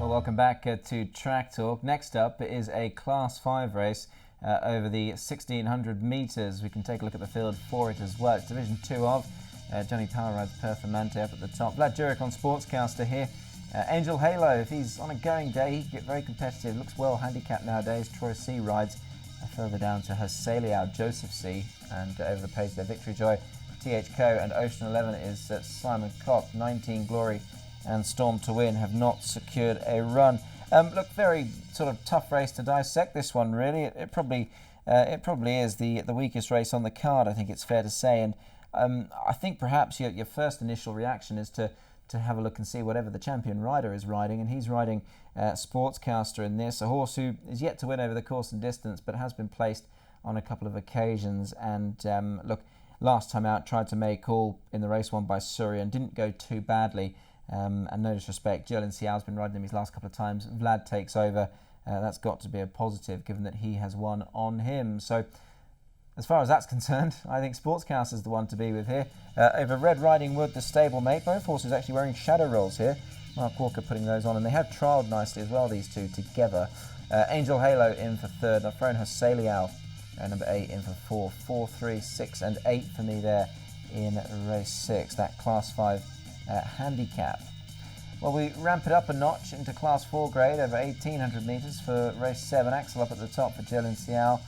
Well, welcome back to Tracktalk. Next up is a Class 5 race over the 1600 metres. We can take a look at the field for it as well. It's Division 2 of Johnny Power rides Performante up at the top. Vlad Jurek on Sportscaster here. Angel Halo, if he's on a going day, he can get very competitive. Looks well handicapped nowadays. Troy C rides further down to Hasaliao, Joseph C, and over the page there, Victory Joy, TH Co, and Ocean 11 is Simon Cock. 19 Glory and Storm to Win have not secured a run. Look, very sort of tough race to dissect this one, really. It probably is the weakest race on the card, I think it's fair to say. And I think perhaps your first initial reaction is to have a look and see whatever the champion rider is riding, and he's riding Sportscaster in this, a horse who is yet to win over the course and distance, but has been placed on a couple of occasions. And look, last time out tried to make all in the race won by Surrey and didn't go too badly. And no disrespect, Jolin Xiao's been riding him his last couple of times. Vlad takes over. That's got to be a positive, given that he has won on him. So, as far as that's concerned, I think Sportscast is the one to be with here. Over Red Riding Wood, the stablemate. Both horses actually wearing shadow rolls here. Mark Walker putting those on, and they have trialled nicely as well, these two together. Angel Halo in for third. I've thrown Hasaliao, number 8, in for 4. 4, 3, 6, and 8 for me there in race 6. That Class 5 handicap. Well, we ramp it up a notch into Class 4 grade over 1800 metres for race 7. Axel up at the top for Jolin Xiao.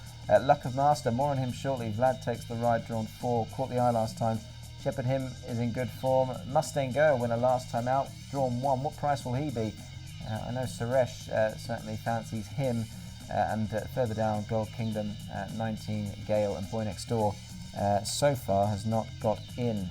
Luck of Master, more on him shortly. Vlad takes the ride, drawn 4, caught the eye last time. Shepherd Him is in good form. Mustang Go, winner last time out, drawn 1. What price will he be? I know Suresh certainly fancies him. And further down, Gold Kingdom, 19 Gale, and Boy Next Door so far has not got in.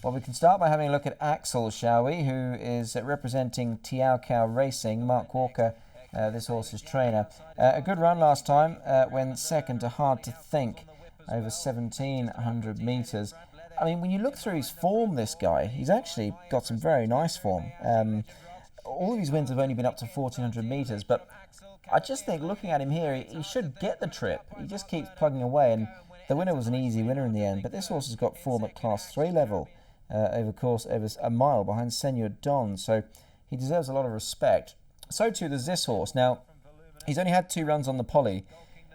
Well, we can start by having a look at Axel, shall we, who is representing Tiao Cow Racing. Mark Walker, this horse's trainer. A good run last time, went second to Hard to Think over 1700 metres. I mean, when you look through his form, this guy, he's actually got some very nice form. All of his wins have only been up to 1400 metres, but I just think looking at him here, he should get the trip. He just keeps plugging away, and the winner was an easy winner in the end. But this horse has got form at Class 3 level. Over a mile behind Senor Don, so he deserves a lot of respect. So too does this horse. Now, he's only had 2 runs on the poly,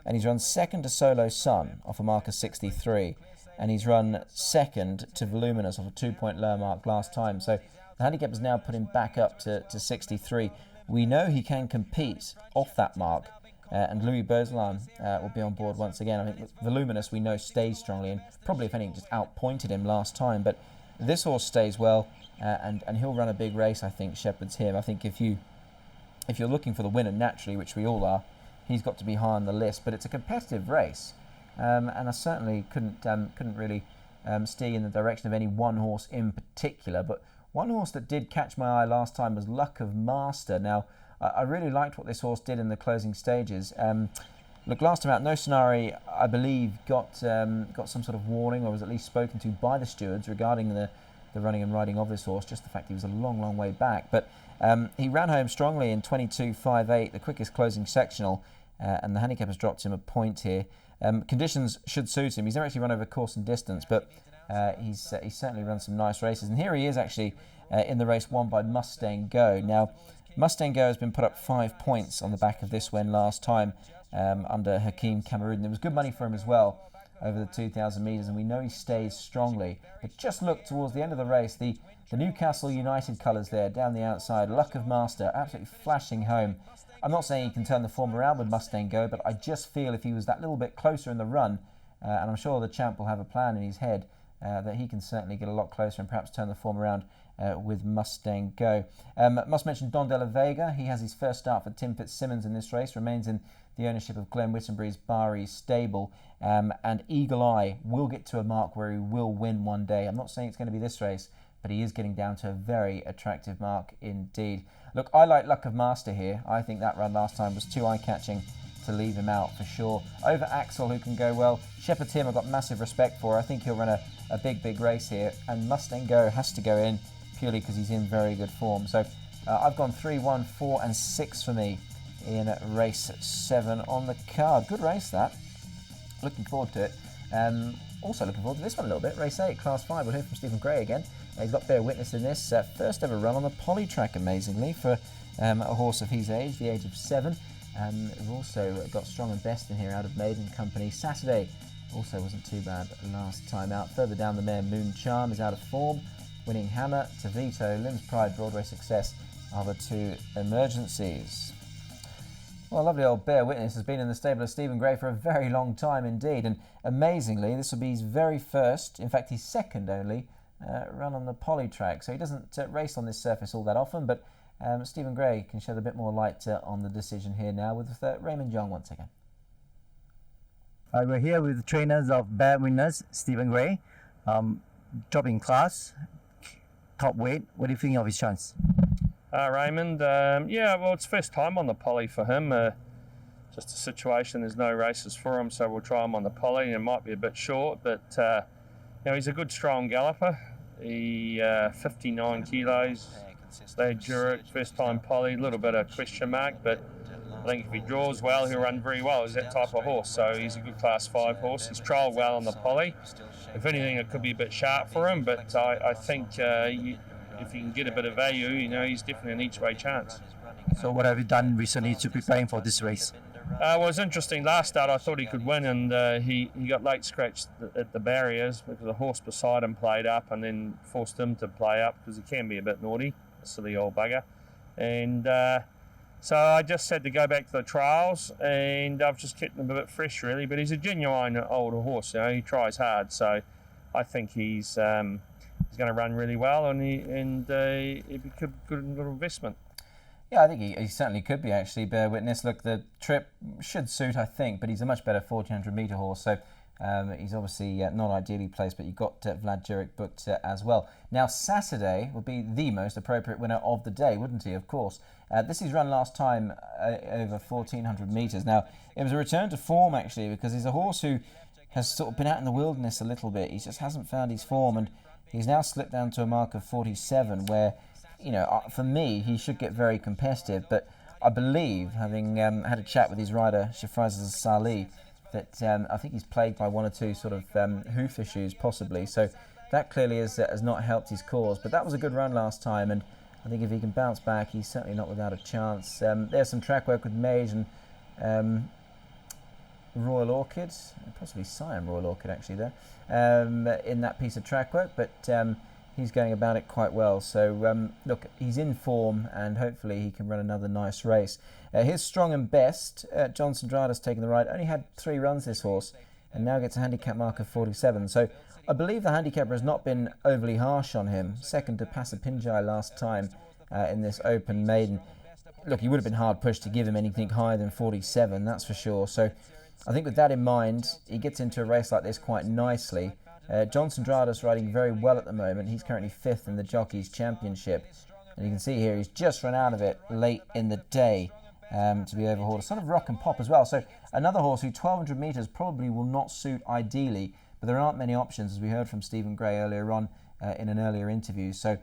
and he's run second to Solo Sun off a mark of 63, and he's run second to Voluminous off a 2-point lower mark last time. So the handicap has now put him back up to 63. We know he can compete off that mark, and Louis Beuzlan will be on board once again. I think Voluminous, we know, stays strongly, and probably, if anything, just outpointed him last time, but this horse stays well, and he'll run a big race, I think. Shepherd's Him. I think if you're looking for the winner naturally, which we all are, he's got to be high on the list. But it's a competitive race, and I certainly couldn't really steer in the direction of any one horse in particular. But one horse that did catch my eye last time was Luck of Master. Now, I really liked what this horse did in the closing stages. Look, last time out, No Sonari, I believe, got some sort of warning, or was at least spoken to by the stewards regarding the running and riding of this horse, just the fact he was a long, long way back. But he ran home strongly in 22.58, the quickest closing sectional, and the handicap has dropped him a point here. Conditions should suit him. He's never actually run over course and distance, but he's certainly run some nice races. And here he is actually in the race won by Mustang Go. Now, Mustang Go has been put up 5 points on the back of this win last time, under Hakeem Cameroon. There was good money for him as well over the 2,000 metres, and we know he stays strongly. But just look towards the end of the race, the Newcastle United colours there down the outside. Luck of Master absolutely flashing home. I'm not saying he can turn the form around with Mustang Go, but I just feel if he was that little bit closer in the run, and I'm sure the champ will have a plan in his head, that he can certainly get a lot closer and perhaps turn the form around with Mustang Go. Must mention Don De La Vega. He has his first start for Tim Fitzsimmons in this race, remains in the ownership of Glenn Wittenbury's Bari stable, and Eagle Eye will get to a mark where he will win one day. I'm not saying it's going to be this race, but he is getting down to a very attractive mark indeed. Look, I like Luck of Master here. I think that run last time was too eye-catching to leave him out for sure. Over Axel, who can go well. Shepherd Him I've got massive respect for. I think he'll run a big race here, and Mustang Go has to go in purely because he's in very good form. So I've gone 3, 1, 4 and 6 for me in race 7 on the card. Good race, that. Looking forward to it. also looking forward to this one a little bit. Race 8, Class 5. We'll hear from Stephen Gray again. He's got bear witness in this. First ever run on the poly track, amazingly, for a horse of his age, the age of 7. We've also got Strong and Best in here out of Maiden Company. Saturday also wasn't too bad last time out. Further down, the mare Moon Charm is out of form. Winning Hammer, Tavito, Lim's Pride, Broadway Success are the 2 emergencies. Well, lovely old bear witness has been in the stable of Stephen Gray for a very long time indeed, and amazingly this will be his very first, in fact his second only, run on the poly track. So he doesn't race on this surface all that often, but Stephen Gray can shed a bit more light on the decision here now with Raymond Young once again. We're here with the trainers of bear winners, Stephen Gray, dropping class, top weight. What do you think of his chance? Raymond, yeah, well, it's first time on the poly for him. Just a situation, there's no races for him, so we'll try him on the poly. It might be a bit short, but he's a good, strong galloper. He 59 kilos, stayed Zurich, first time poly, a little bit of question mark, but I think if he draws well, he'll run very well. He's that type of horse, so he's a good Class 5 horse. He's trialled well on the poly. If anything, it could be a bit sharp for him, but I think if you can get a bit of value, he's definitely an each-way chance. So what have you done recently to preparing for this race? Well, it was interesting. Last start, I thought he could win, and he got late scratched at the barriers because the horse beside him played up and then forced him to play up because he can be a bit naughty, a silly old bugger. And so I just had to go back to the trials, and I've just kept him a bit fresh, really. But he's a genuine older horse. He tries hard, so I think he's going to run really well, and it could be a good little investment. Yeah, I think he certainly could be, actually, bear witness. Look, the trip should suit, I think, but he's a much better 1400 metre horse, so he's obviously not ideally placed, but you've got Vlad Jurek booked as well. Now, Saturday would be the most appropriate winner of the day, wouldn't he, of course? This is run last time over 1400 metres. Now, it was a return to form, actually, because he's a horse who has sort of been out in the wilderness a little bit. He just hasn't found his form, and he's now slipped down to a mark of 47, where, for me, he should get very competitive. But I believe, having had a chat with his rider, Shafraz Salih, that I think he's plagued by one or two sort of hoof issues, possibly. So that clearly has not helped his cause. But that was a good run last time, and I think if he can bounce back, he's certainly not without a chance. There's some track work with Mage and Royal Orchid, possibly Siam Royal Orchid actually there, in that piece of track work, but he's going about it quite well. So look, he's in form, and hopefully he can run another nice race. Here's Strong and Best. John Sandrada's taking the ride. Only had 3 runs, this horse, and now gets a handicap mark of 47. So I believe the handicapper has not been overly harsh on him. Second to Pasapinjai last time in this open maiden. Look, he would have been hard pushed to give him anything higher than 47, that's for sure. So I think with that in mind, he gets into a race like this quite nicely. John Sandrada's riding very well at the moment. He's currently 5th in the Jockeys Championship. And you can see here he's just run out of it late in the day to be overhauled. A sort of rock and pop as well. So another horse who 1200 metres probably will not suit ideally, but there aren't many options, as we heard from Stephen Gray earlier on in an earlier interview. So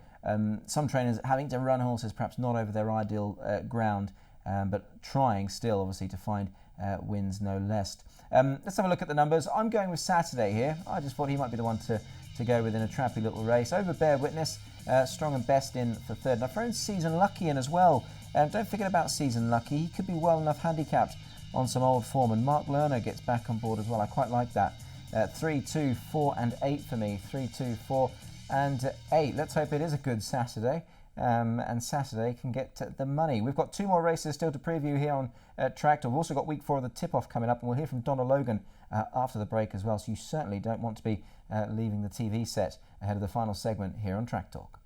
some trainers having to run horses perhaps not over their ideal ground, but trying still, obviously, to find wins no less. Let's have a look at the numbers. I'm going with Saturday here. I just thought he might be the one to go with in a trappy little race. Over Bear Witness, Strong and Best in for 3rd. And I've thrown Season Lucky in as well. Don't forget about Season Lucky. He could be well enough handicapped on some old form. And Mark Lerner gets back on board as well. I quite like that. 3, 2, 4 and 8 for me. 3, 2, 4 and 8. Let's hope it is a good Saturday. And Saturday can get the money. We've got 2 more races still to preview here on Tracktalk. We've also got week 4 of the tip-off coming up, and we'll hear from Donna Logan after the break as well, so you certainly don't want to be leaving the TV set ahead of the final segment here on Tracktalk.